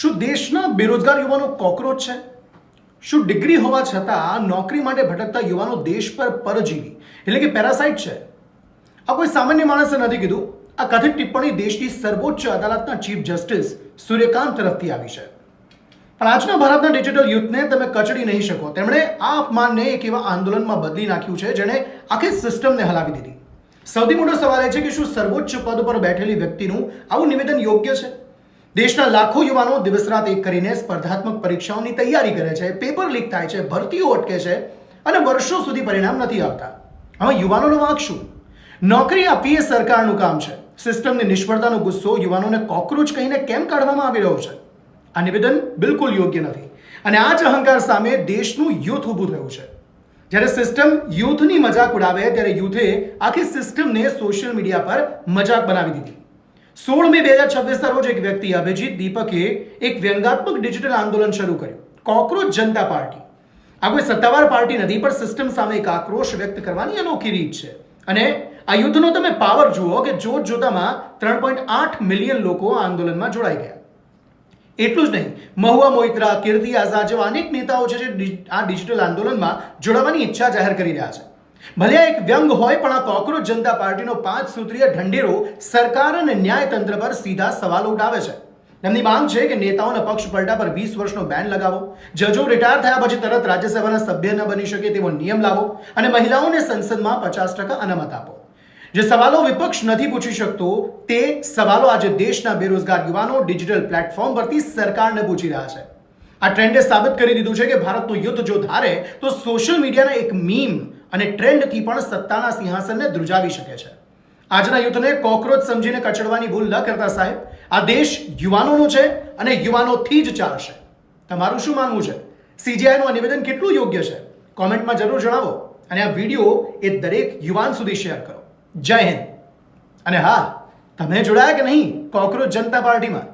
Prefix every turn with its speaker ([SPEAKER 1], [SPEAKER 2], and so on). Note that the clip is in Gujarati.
[SPEAKER 1] શું દેશના બેરોજગાર યુવાનો કોકરોચ છે? શું ડિગ્રી હોવા છતાં નોકરી માટે ભટકતા યુવાનો દેશ પર પરજીવી એટલે કે પેરાસાઇટ છે? આ કોઈ સામાન્ય માણસે નથી કીધું. આ કથિત ટિપ્પણી દેશની સર્વોચ્ચ અદાલતના ચીફ જસ્ટિસ સૂર્યકાંત તરફથી આવી છે. પણ આજના ભારતના ડિજિટલ યુથને તમે કચડી નહીં શકો. તેમણે આ અપમાનને એક એવા આંદોલનમાં બદલી નાખ્યું છે જેણે આખી સિસ્ટમને હલાવી દીધી. સૌથી મોટો સવાલ એ છે કે શું સર્વોચ્ચ પદ પર બેઠેલી વ્યક્તિનું આવું નિવેદન યોગ્ય છે? દેશના લાખો યુવાનો દિવસ રાત એક કરીને સ્પર્ધાત્મક પરીક્ષાઓની તૈયારી કરે છે, પેપર લીક થાય છે, ભરતીઓ અટકે છે અને વર્ષો સુધી પરિણામ નથી આવતા. હવે યુવાનોનો વાંક શું? નોકરી આપવી એ સરકારનું કામ છે. સિસ્ટમની નિષ્ફળતાનો ગુસ્સો યુવાનોને કોકરોચ કહીને કેમ કાઢવામાં આવી રહ્યો છે? આ નિવેદન બિલકુલ યોગ્ય નથી અને આ જ અહંકાર સામે દેશનું યુથ ઊભું થયું છે. જ્યારે સિસ્ટમ યુથની મજાક ઉડાવે ત્યારે યુથે આખી સિસ્ટમને સોશિયલ મીડિયા પર મજાક બનાવી દીધી. 16 મે 2026 રોજ એક વ્યક્તિ અભિજીત દીપકે એક વ્યંગાત્મક ડિજિટલ આંદોલન શરૂ કર્યું. કોકરોચ જનતા પાર્ટી. આ કોઈ સત્તાવાર પાર્ટી નથી, પણ સિસ્ટમ સામે એક આક્રોશ વ્યક્ત કરવાની અનોખી રીત છે. અને આ યુદ્ધનો તમે પાવર જુઓ કે જોત જોતામાં 3.8 મિલિયન લોકો આ આંદોલનમાં જોડાઈ ગયા. એટલું જ નહીં, મહુવા મોઇત્રા, કીર્તિ આઝાદ જેવા અનેક નેતાઓ છે જે આ ડિજિટલ આંદોલનમાં જોડાવાની ઈચ્છા જાહેર કરી રહ્યા છે. ભલે આ એક વ્યંગ હોય, પણ આ કોકરોચ જનતા પાર્ટીનો 5 સૂત્રીય ઢંઢેરો સરકાર અને ન્યાયતંત્ર પર સીધા સવાલો ઉઠાવે છે. તેમની માંગ છે કે નેતાઓના પક્ષ પલટા પર 20 વર્ષનો બેન લગાવો, જજો રિટાયર થયા પછી તરત રાજ્યસભાના સભ્ય ન બની શકે તેવો નિયમ લાવો અને મહિલાઓને સંસદમાં 50% અનામત આપો. જે સવાલો વિપક્ષ નથી પૂછી શકતો તે સવાલો આજે દેશના બેરોજગાર યુવાનો ડિજિટલ પ્લેટફોર્મ પરથી સરકારને પૂછી રહ્યા છે. આ ટ્રેન્ડે સાબિત કરી દીધું છે કે ભારતનું યુદ્ધ જો ધારે તો સોશિયલ મીડિયાના એક મીમ અને ટ્રેન્ડથી પણ સત્તાના સિંહાસનને ધ્રુજાવી શકે છે. આજના યુથને કોકરોચ સમજીને કચડવાની ભૂલ ન કરતા સાહેબ. આ દેશ યુવાનોનો છે અને યુવાનોથી જ ચાલશે. તમારું શું માનવું છે? સીજીઆઈનું આ નિવેદન કેટલું યોગ્ય છે? કોમેન્ટમાં જરૂર જણાવો અને આ વિડીયો એ દરેક યુવાન સુધી શેર કરો. જય હિન્દ. અને હા, તમે જોડાયા કે નહીં કોકરોચ જનતા પાર્ટીમાં?